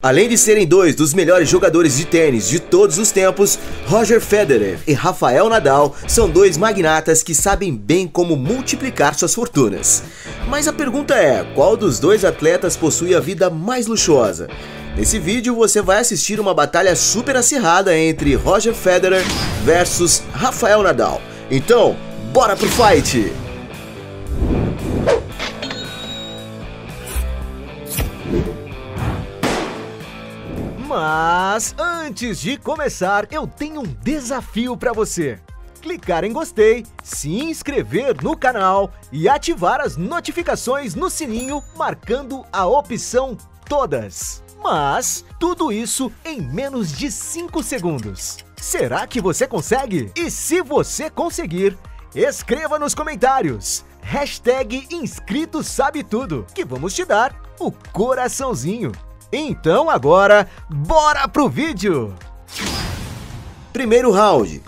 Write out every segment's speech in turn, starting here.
Além de serem dois dos melhores jogadores de tênis de todos os tempos, Roger Federer e Rafael Nadal são dois magnatas que sabem bem como multiplicar suas fortunas. Mas a pergunta é, qual dos dois atletas possui a vida mais luxuosa? Nesse vídeo você vai assistir uma batalha super acirrada entre Roger Federer versus Rafael Nadal. Então, bora pro fight! Mas antes de começar, eu tenho um desafio para você. Clicar em gostei, se inscrever no canal e ativar as notificações no sininho marcando a opção todas. Mas tudo isso em menos de 5 segundos. Será que você consegue? E se você conseguir, escreva nos comentários #InscritoSabeTudo que vamos te dar o coraçãozinho. Então agora, bora pro vídeo! Primeiro round.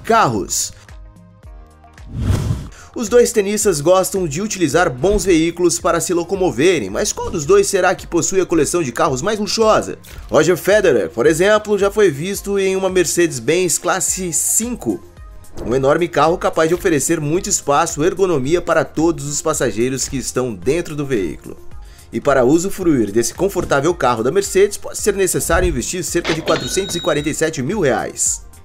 Carros. Os dois tenistas gostam de utilizar bons veículos para se locomoverem, mas qual dos dois será que possui a coleção de carros mais luxuosa? Roger Federer, por exemplo, já foi visto em uma Mercedes-Benz Classe 5. Um enorme carro capaz de oferecer muito espaço e ergonomia para todos os passageiros que estão dentro do veículo. E para usufruir desse confortável carro da Mercedes, pode ser necessário investir cerca de R$447 mil.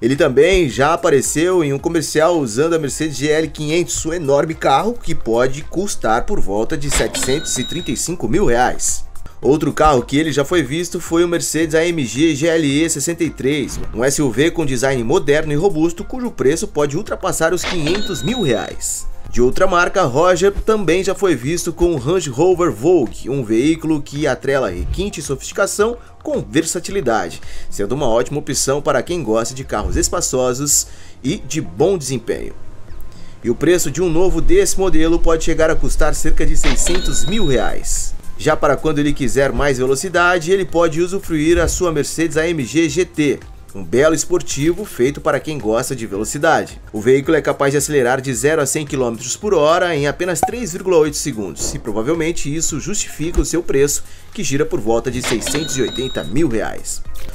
Ele também já apareceu em um comercial usando a Mercedes GL 500, um enorme carro que pode custar por volta de R$735 mil. Outro carro que ele já foi visto foi o Mercedes AMG GLE 63, um SUV com design moderno e robusto cujo preço pode ultrapassar os R$500 mil. De outra marca, Roger também já foi visto com o Range Rover Vogue, um veículo que atrela requinte e sofisticação com versatilidade, sendo uma ótima opção para quem gosta de carros espaçosos e de bom desempenho. E o preço de um novo desse modelo pode chegar a custar cerca de R$600 mil. Já para quando ele quiser mais velocidade, ele pode usufruir a sua Mercedes AMG GT, um belo esportivo feito para quem gosta de velocidade. O veículo é capaz de acelerar de 0 a 100 km por hora em apenas 3,8 segundos e provavelmente isso justifica o seu preço, que gira por volta de R$680 mil.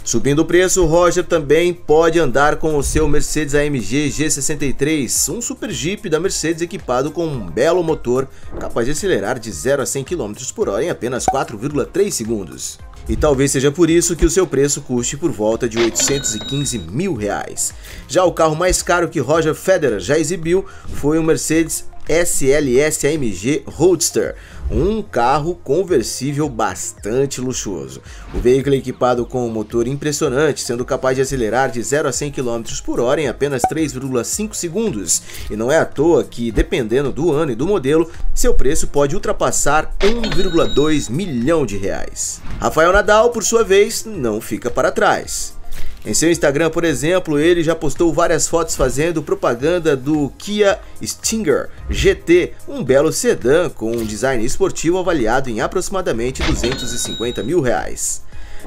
Subindo o preço, o Roger também pode andar com o seu Mercedes AMG G63, um super Jeep da Mercedes equipado com um belo motor capaz de acelerar de 0 a 100 km por hora em apenas 4,3 segundos. E talvez seja por isso que o seu preço custe por volta de R$815 mil. Já o carro mais caro que Roger Federer já exibiu foi o Mercedes SLS AMG Roadster, um carro conversível bastante luxuoso. O veículo é equipado com um motor impressionante, sendo capaz de acelerar de 0 a 100 km por hora em apenas 3,5 segundos. E não é à toa que, dependendo do ano e do modelo, seu preço pode ultrapassar R$1,2 milhão. Rafael Nadal, por sua vez, não fica para trás. Em seu Instagram, por exemplo, ele já postou várias fotos fazendo propaganda do Kia Stinger GT, um belo sedã com um design esportivo avaliado em aproximadamente R$250 mil.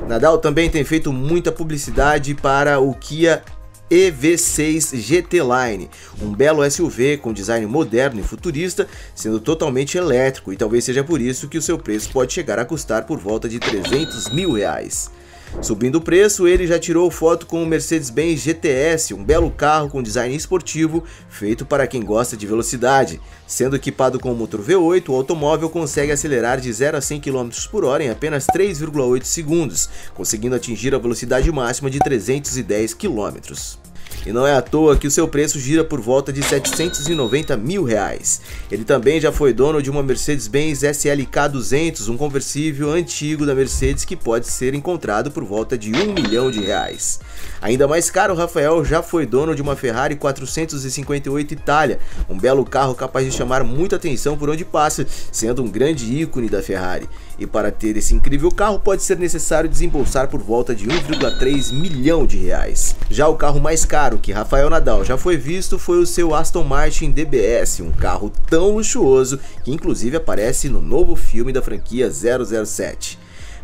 Nadal também tem feito muita publicidade para o Kia EV6 GT Line, um belo SUV com design moderno e futurista, sendo totalmente elétrico, e talvez seja por isso que o seu preço pode chegar a custar por volta de R$300 mil. Subindo o preço, ele já tirou foto com o Mercedes-Benz GTS, um belo carro com design esportivo feito para quem gosta de velocidade. Sendo equipado com o motor V8, o automóvel consegue acelerar de 0 a 100 km por hora em apenas 3,8 segundos, conseguindo atingir a velocidade máxima de 310 km. E não é à toa que o seu preço gira por volta de R$790 mil. Ele também já foi dono de uma Mercedes-Benz SLK 200, um conversível antigo da Mercedes que pode ser encontrado por volta de R$1 milhão. Ainda mais caro, Rafael já foi dono de uma Ferrari 458 Itália, um belo carro capaz de chamar muita atenção por onde passa, sendo um grande ícone da Ferrari. E para ter esse incrível carro pode ser necessário desembolsar por volta de R$1,3 milhão. Já o carro mais caro que Rafael Nadal já foi visto foi o seu Aston Martin DBS, um carro tão luxuoso que inclusive aparece no novo filme da franquia 007.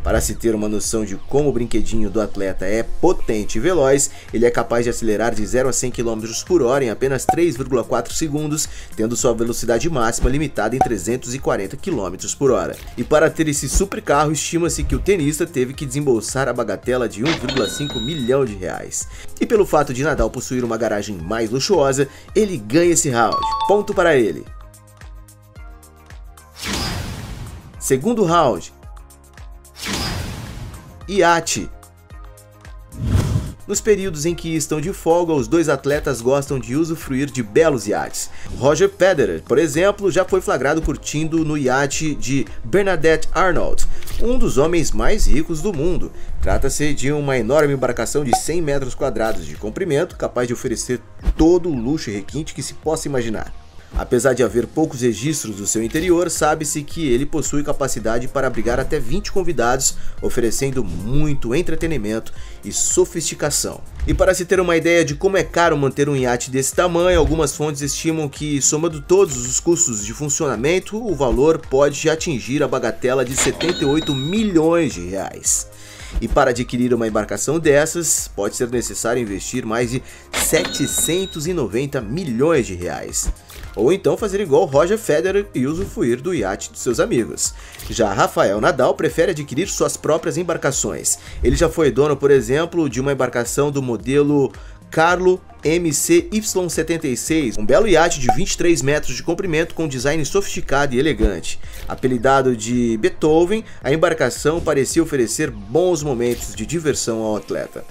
Para se ter uma noção de como o brinquedinho do atleta é potente e veloz, ele é capaz de acelerar de 0 a 100 km por hora em apenas 3,4 segundos, tendo sua velocidade máxima limitada em 340 km por hora. E para ter esse super carro, estima-se que o tenista teve que desembolsar a bagatela de 1,5 milhão de reais. E pelo fato de Nadal possuir uma garagem mais luxuosa, ele ganha esse round. Ponto para ele. Segundo round. Iate. Nos períodos em que estão de folga, os dois atletas gostam de usufruir de belos iates. Roger Federer, por exemplo, já foi flagrado curtindo no iate de Bernadette Arnault, um dos homens mais ricos do mundo. Trata-se de uma enorme embarcação de 100 metros quadrados de comprimento, capaz de oferecer todo o luxo e requinte que se possa imaginar. Apesar de haver poucos registros do seu interior, sabe-se que ele possui capacidade para abrigar até 20 convidados, oferecendo muito entretenimento e sofisticação. E para se ter uma ideia de como é caro manter um iate desse tamanho, algumas fontes estimam que, somando todos os custos de funcionamento, o valor pode atingir a bagatela de 78 milhões de reais. E para adquirir uma embarcação dessas, pode ser necessário investir mais de 790 milhões de reais. Ou então fazer igual Roger Federer e usufruir do iate dos seus amigos. Já Rafael Nadal prefere adquirir suas próprias embarcações. Ele já foi dono, por exemplo, de uma embarcação do modelo Carlo MCY76, um belo iate de 23 metros de comprimento com design sofisticado e elegante. Apelidado de Beethoven, a embarcação parecia oferecer bons momentos de diversão ao atleta.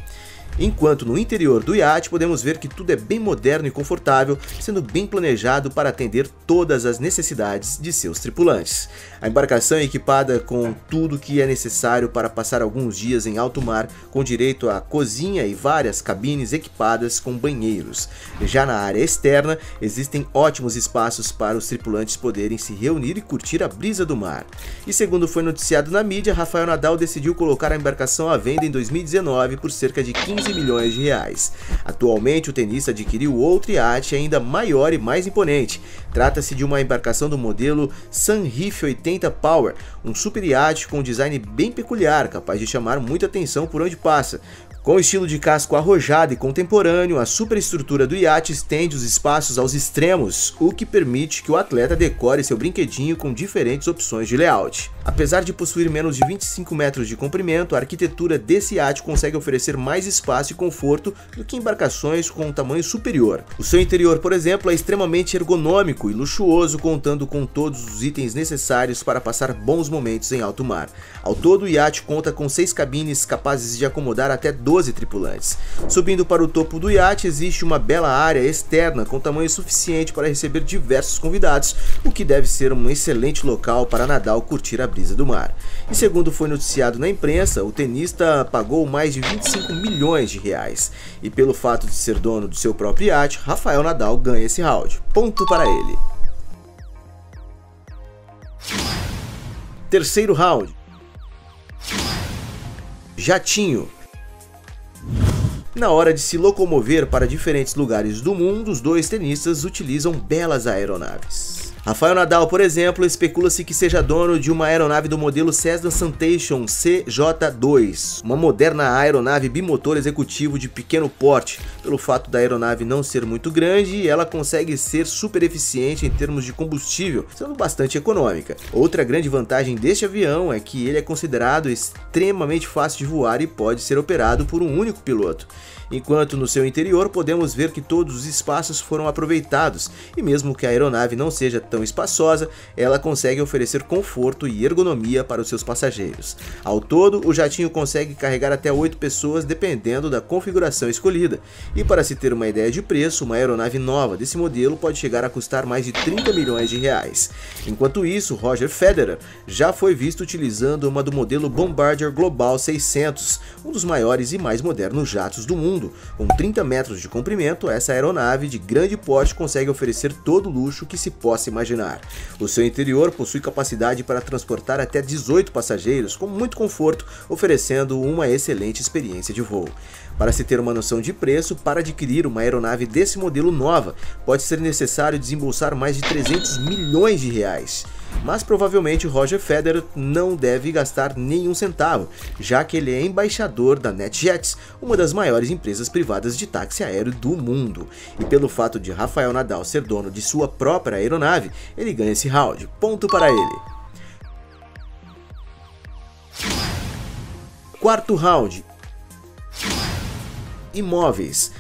Enquanto no interior do iate podemos ver que tudo é bem moderno e confortável, sendo bem planejado para atender todas as necessidades de seus tripulantes. A embarcação é equipada com tudo que é necessário para passar alguns dias em alto mar, com direito à cozinha e várias cabines equipadas com banheiros. Já na área externa, existem ótimos espaços para os tripulantes poderem se reunir e curtir a brisa do mar. E segundo foi noticiado na mídia, Rafael Nadal decidiu colocar a embarcação à venda em 2019 por cerca de 15 milhões de reais. Atualmente, o tenista adquiriu outro iate ainda maior e mais imponente. Trata-se de uma embarcação do modelo Sunreef 80 Power, um super iate com um design bem peculiar, capaz de chamar muita atenção por onde passa. Com estilo de casco arrojado e contemporâneo, a superestrutura do iate estende os espaços aos extremos, o que permite que o atleta decore seu brinquedinho com diferentes opções de layout. Apesar de possuir menos de 25 metros de comprimento, a arquitetura desse iate consegue oferecer mais espaço e conforto do que embarcações com um tamanho superior. O seu interior, por exemplo, é extremamente ergonômico e luxuoso, contando com todos os itens necessários para passar bons momentos em alto mar. Ao todo, o iate conta com 6 cabines capazes de acomodar até 12 tripulantes. Subindo para o topo do iate, existe uma bela área externa com tamanho suficiente para receber diversos convidados, o que deve ser um excelente local para Nadal curtir a brisa do mar. E segundo foi noticiado na imprensa, o tenista pagou mais de 25 milhões de reais. E pelo fato de ser dono do seu próprio iate, Rafael Nadal ganha esse round. Ponto para ele. Terceiro round. Jatinho. Na hora de se locomover para diferentes lugares do mundo, os dois tenistas utilizam belas aeronaves. Rafael Nadal, por exemplo, especula-se que seja dono de uma aeronave do modelo Cessna Citation CJ2, uma moderna aeronave bimotor executivo de pequeno porte. Pelo fato da aeronave não ser muito grande, ela consegue ser super eficiente em termos de combustível, sendo bastante econômica. Outra grande vantagem deste avião é que ele é considerado extremamente fácil de voar e pode ser operado por um único piloto. Enquanto no seu interior podemos ver que todos os espaços foram aproveitados, e mesmo que a aeronave não seja tão espaçosa, ela consegue oferecer conforto e ergonomia para os seus passageiros. Ao todo, o jatinho consegue carregar até 8 pessoas dependendo da configuração escolhida. E para se ter uma ideia de preço, uma aeronave nova desse modelo pode chegar a custar mais de 30 milhões de reais. Enquanto isso, Roger Federer já foi visto utilizando uma do modelo Bombardier Global 600, um dos maiores e mais modernos jatos do mundo. Com 30 metros de comprimento, essa aeronave de grande porte consegue oferecer todo o luxo que se possa imaginar. O seu interior possui capacidade para transportar até 18 passageiros com muito conforto, oferecendo uma excelente experiência de voo. Para se ter uma noção de preço, para adquirir uma aeronave desse modelo nova, pode ser necessário desembolsar mais de 300 milhões de reais. Mas provavelmente Roger Federer não deve gastar nenhum centavo, já que ele é embaixador da NetJets, uma das maiores empresas privadas de táxi aéreo do mundo. E pelo fato de Rafael Nadal ser dono de sua própria aeronave, ele ganha esse round. Ponto para ele. Quarto round. Imóveis.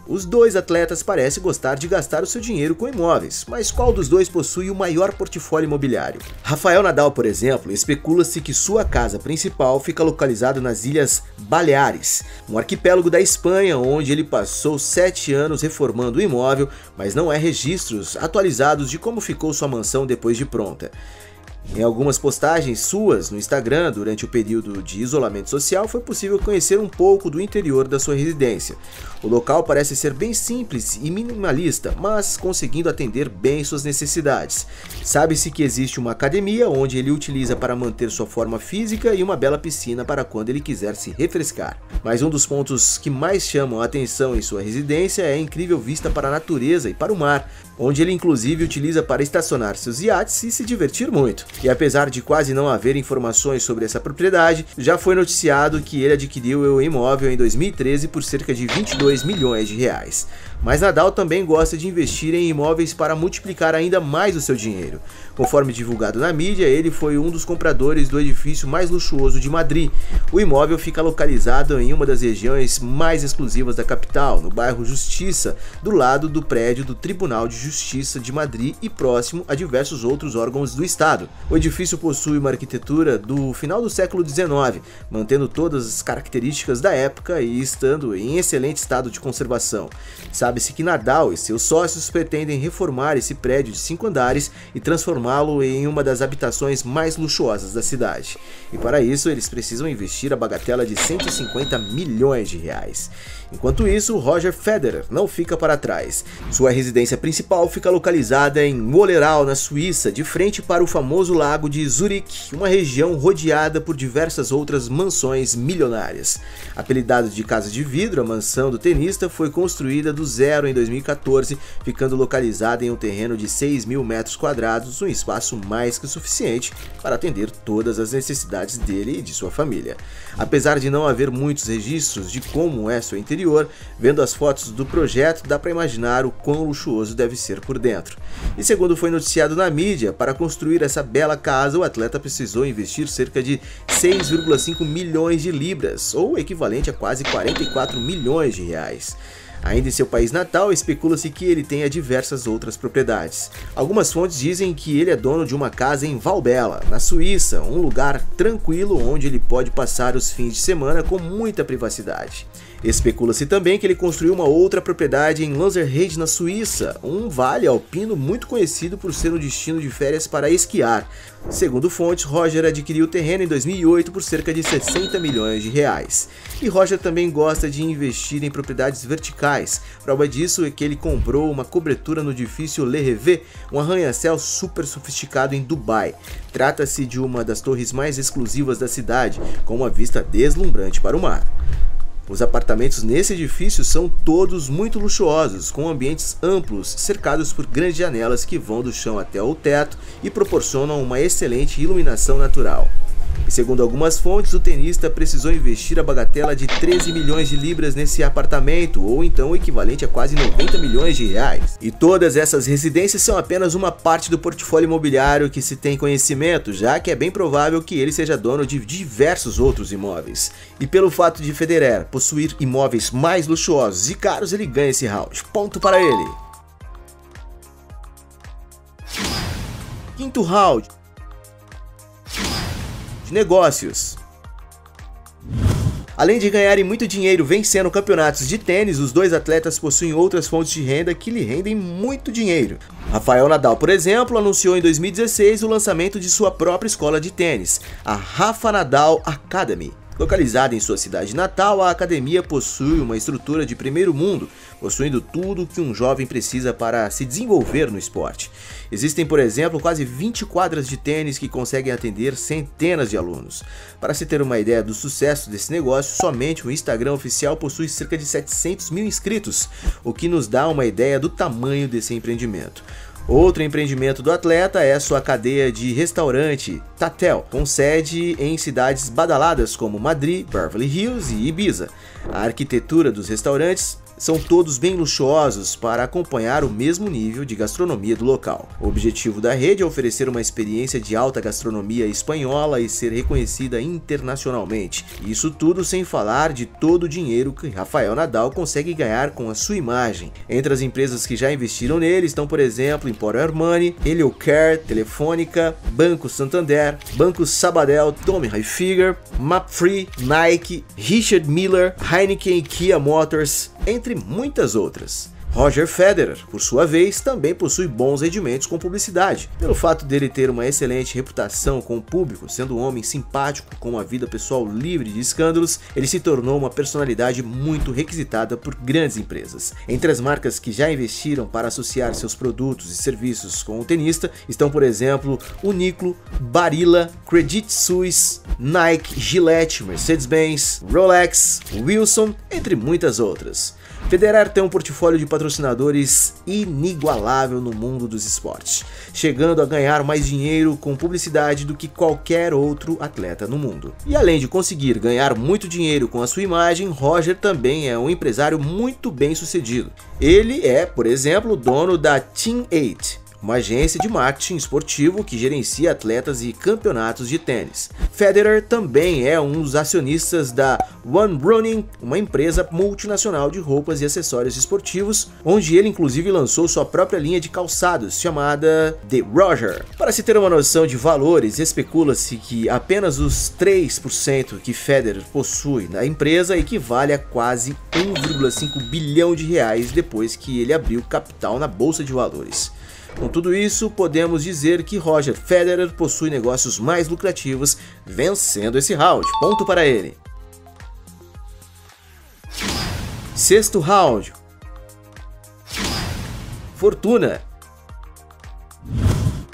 Os dois atletas parecem gostar de gastar o seu dinheiro com imóveis, mas qual dos dois possui o maior portfólio imobiliário? Rafael Nadal, por exemplo, especula-se que sua casa principal fica localizada nas Ilhas Baleares, um arquipélago da Espanha, onde ele passou 7 anos reformando o imóvel, mas não há registros atualizados de como ficou sua mansão depois de pronta. Em algumas postagens suas no Instagram durante o período de isolamento social, foi possível conhecer um pouco do interior da sua residência. O local parece ser bem simples e minimalista, mas conseguindo atender bem suas necessidades. Sabe-se que existe uma academia onde ele utiliza para manter sua forma física e uma bela piscina para quando ele quiser se refrescar. Mas um dos pontos que mais chamam a atenção em sua residência é a incrível vista para a natureza e para o mar, onde ele inclusive utiliza para estacionar seus iates e se divertir muito. E apesar de quase não haver informações sobre essa propriedade, já foi noticiado que ele adquiriu o imóvel em 2013 por cerca de 22 milhões de reais. Mas Nadal também gosta de investir em imóveis para multiplicar ainda mais o seu dinheiro. Conforme divulgado na mídia, ele foi um dos compradores do edifício mais luxuoso de Madrid. O imóvel fica localizado em uma das regiões mais exclusivas da capital, no bairro Justiça, do lado do prédio do Tribunal de Justiça de Madrid e próximo a diversos outros órgãos do estado. O edifício possui uma arquitetura do final do século XIX, mantendo todas as características da época e estando em excelente estado de conservação. Sabe-se que Nadal e seus sócios pretendem reformar esse prédio de 5 andares e transformá-lo em uma das habitações mais luxuosas da cidade. E para isso eles precisam investir a bagatela de 150 milhões de reais. Enquanto isso, Roger Federer não fica para trás. Sua residência principal fica localizada em Wollerau, na Suíça, de frente para o famoso lago de Zurique, uma região rodeada por diversas outras mansões milionárias. Apelidado de Casa de Vidro, a mansão do tenista foi construída do zero em 2014, ficando localizada em um terreno de 6.000 metros quadrados, um espaço mais que suficiente para atender todas as necessidades dele e de sua família. Apesar de não haver muitos registros de como é seu interior, vendo as fotos do projeto dá para imaginar o quão luxuoso deve ser por dentro. E segundo foi noticiado na mídia, para construir essa bela casa o atleta precisou investir cerca de 6,5 milhões de libras, ou equivalente a quase 44 milhões de reais. Ainda em seu país natal, especula-se que ele tenha diversas outras propriedades. Algumas fontes dizem que ele é dono de uma casa em Valbella, na Suíça, um lugar tranquilo onde ele pode passar os fins de semana com muita privacidade. Especula-se também que ele construiu uma outra propriedade em Lanzerheide, na Suíça, um vale alpino muito conhecido por ser um destino de férias para esquiar. Segundo fontes, Roger adquiriu o terreno em 2008 por cerca de 60 milhões de reais. E Roger também gosta de investir em propriedades verticais. Prova disso é que ele comprou uma cobertura no edifício Le Rêve, um arranha-céu super sofisticado em Dubai. Trata-se de uma das torres mais exclusivas da cidade, com uma vista deslumbrante para o mar. Os apartamentos nesse edifício são todos muito luxuosos, com ambientes amplos, cercados por grandes janelas que vão do chão até o teto e proporcionam uma excelente iluminação natural. E segundo algumas fontes, o tenista precisou investir a bagatela de 13 milhões de libras nesse apartamento, ou então o equivalente a quase 90 milhões de reais. E todas essas residências são apenas uma parte do portfólio imobiliário que se tem conhecimento, já que é bem provável que ele seja dono de diversos outros imóveis. E pelo fato de Federer possuir imóveis mais luxuosos e caros, ele ganha esse round. Ponto para ele. Quinto round. Negócios. Além de ganharem muito dinheiro vencendo campeonatos de tênis, os dois atletas possuem outras fontes de renda que lhe rendem muito dinheiro. Rafael Nadal, por exemplo, anunciou em 2016 o lançamento de sua própria escola de tênis, a Rafa Nadal Academy. Localizada em sua cidade natal, a academia possui uma estrutura de primeiro mundo, possuindo tudo o que um jovem precisa para se desenvolver no esporte. Existem, por exemplo, quase 20 quadras de tênis que conseguem atender centenas de alunos. Para se ter uma ideia do sucesso desse negócio, somente o Instagram oficial possui cerca de 700 mil inscritos, o que nos dá uma ideia do tamanho desse empreendimento. Outro empreendimento do atleta é sua cadeia de restaurante Tatel, com sede em cidades badaladas como Madrid, Beverly Hills e Ibiza. A arquitetura dos restaurantes são todos bem luxuosos para acompanhar o mesmo nível de gastronomia do local. O objetivo da rede é oferecer uma experiência de alta gastronomia espanhola e ser reconhecida internacionalmente. Isso tudo sem falar de todo o dinheiro que Rafael Nadal consegue ganhar com a sua imagem. Entre as empresas que já investiram nele estão, por exemplo, Emporio Armani, Heliocare, Telefônica, Banco Santander, Banco Sabadell, Tommy Hilfiger, Mapfre, Nike, Richard Miller, Heineken e Kia Motors, entre muitas outras. Roger Federer, por sua vez, também possui bons rendimentos com publicidade. Pelo fato dele ter uma excelente reputação com o público, sendo um homem simpático com uma vida pessoal livre de escândalos, ele se tornou uma personalidade muito requisitada por grandes empresas. Entre as marcas que já investiram para associar seus produtos e serviços com o tenista estão, por exemplo, Uniqlo, Barilla, Credit Suisse, Nike, Gillette, Mercedes-Benz, Rolex, Wilson, entre muitas outras. Federer tem um portfólio de patrocinadores inigualável no mundo dos esportes, chegando a ganhar mais dinheiro com publicidade do que qualquer outro atleta no mundo. E além de conseguir ganhar muito dinheiro com a sua imagem, Roger também é um empresário muito bem sucedido. Ele é, por exemplo, dono da Team8, uma agência de marketing esportivo que gerencia atletas e campeonatos de tênis. Federer também é um dos acionistas da One Running, uma empresa multinacional de roupas e acessórios esportivos, onde ele inclusive lançou sua própria linha de calçados, chamada The Roger. Para se ter uma noção de valores, especula-se que apenas os 3% que Federer possui na empresa equivale a quase 1,5 bilhão de reais depois que ele abriu capital na bolsa de valores. Com tudo isso, podemos dizer que Roger Federer possui negócios mais lucrativos, vencendo esse round. Ponto para ele. Sexto round. Fortuna.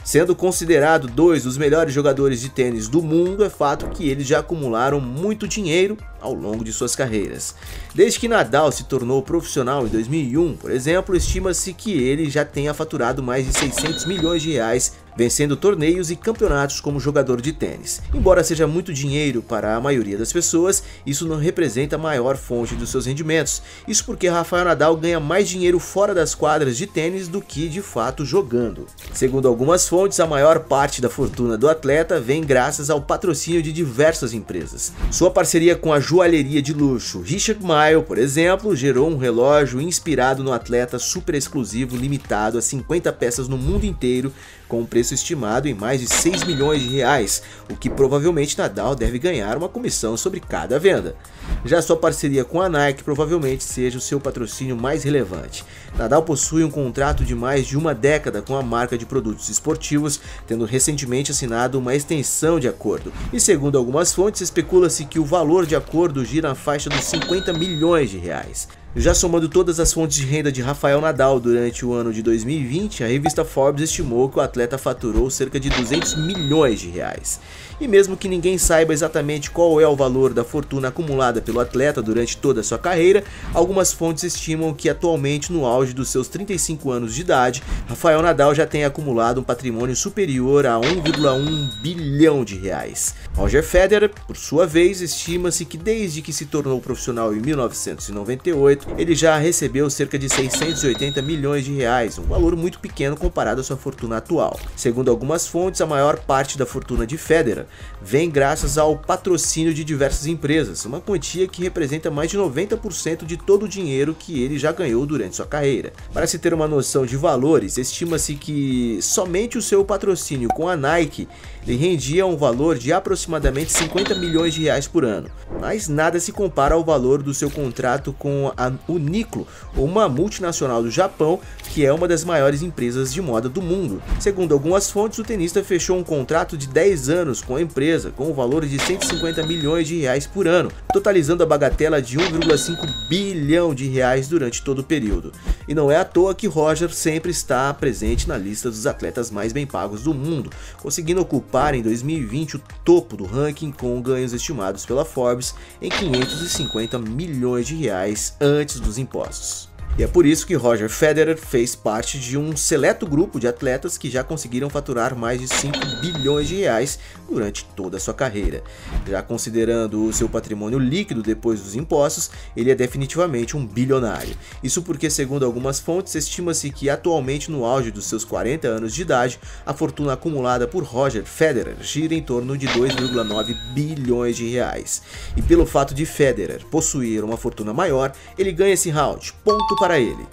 Sendo considerado dois dos melhores jogadores de tênis do mundo, é fato que eles já acumularam muito dinheiro ao longo de suas carreiras. Desde que Nadal se tornou profissional em 2001, por exemplo, estima-se que ele já tenha faturado mais de 600 milhões de reais vencendo torneios e campeonatos como jogador de tênis. Embora seja muito dinheiro para a maioria das pessoas, isso não representa a maior fonte dos seus rendimentos. Isso porque Rafael Nadal ganha mais dinheiro fora das quadras de tênis do que de fato jogando. Segundo algumas fontes, a maior parte da fortuna do atleta vem graças ao patrocínio de diversas empresas. Sua parceria com a joalheria de luxo Richard Mille, por exemplo, gerou um relógio inspirado no atleta super exclusivo limitado a 50 peças no mundo inteiro, com um preço estimado em mais de 6 milhões de reais, o que provavelmente Nadal deve ganhar uma comissão sobre cada venda. Já sua parceria com a Nike provavelmente seja o seu patrocínio mais relevante. Nadal possui um contrato de mais de uma década com a marca de produtos esportivos, tendo recentemente assinado uma extensão de acordo. E segundo algumas fontes, especula-se que o valor de acordo gira na faixa dos 50 milhões de reais. Já somando todas as fontes de renda de Rafael Nadal durante o ano de 2020, a revista Forbes estimou que o atleta faturou cerca de 200 milhões de reais. E mesmo que ninguém saiba exatamente qual é o valor da fortuna acumulada pelo atleta durante toda a sua carreira, algumas fontes estimam que atualmente, no auge dos seus 35 anos de idade, Rafael Nadal já tem acumulado um patrimônio superior a 1,1 bilhão de reais. Roger Federer, por sua vez, estima-se que desde que se tornou profissional em 1998, ele já recebeu cerca de 680 milhões de reais, um valor muito pequeno comparado à sua fortuna atual. Segundo algumas fontes, a maior parte da fortuna de Federer vem graças ao patrocínio de diversas empresas, uma quantia que representa mais de 90% de todo o dinheiro que ele já ganhou durante sua carreira. Para se ter uma noção de valores, estima-se que somente o seu patrocínio com a Nike lhe rendia um valor de aproximadamente 50 milhões de reais por ano, mas nada se compara ao valor do seu contrato com a Uniqlo, uma multinacional do Japão, que é uma das maiores empresas de moda do mundo. Segundo algumas fontes, o tenista fechou um contrato de 10 anos com a empresa, com o valor de 150 milhões de reais por ano, totalizando a bagatela de 1,5 bilhão de reais durante todo o período. E não é à toa que Roger sempre está presente na lista dos atletas mais bem pagos do mundo, conseguindo ocupar em 2020 o topo do ranking com ganhos estimados pela Forbes em 550 milhões de reais antes dos impostos. E é por isso que Roger Federer fez parte de um seleto grupo de atletas que já conseguiram faturar mais de 5 bilhões de reais durante toda a sua carreira. Já considerando o seu patrimônio líquido depois dos impostos, ele é definitivamente um bilionário. Isso porque, segundo algumas fontes, estima-se que atualmente no auge dos seus 40 anos de idade, a fortuna acumulada por Roger Federer gira em torno de 2,9 bilhões de reais. E pelo fato de Federer possuir uma fortuna maior, ele ganha esse round, ponto para ele.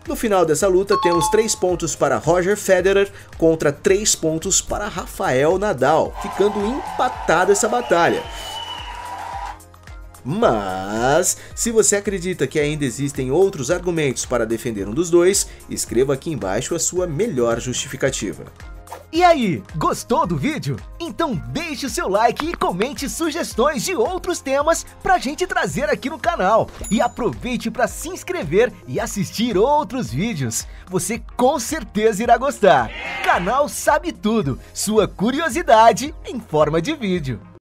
No final dessa luta temos 3 pontos para Roger Federer contra 3 pontos para Rafael Nadal, ficando empatada essa batalha. Mas, se você acredita que ainda existem outros argumentos para defender um dos dois, escreva aqui embaixo a sua melhor justificativa. E aí, gostou do vídeo? Então deixe o seu like e comente sugestões de outros temas pra gente trazer aqui no canal. E aproveite para se inscrever e assistir outros vídeos. Você com certeza irá gostar. Canal Sabe Tudo, sua curiosidade em forma de vídeo.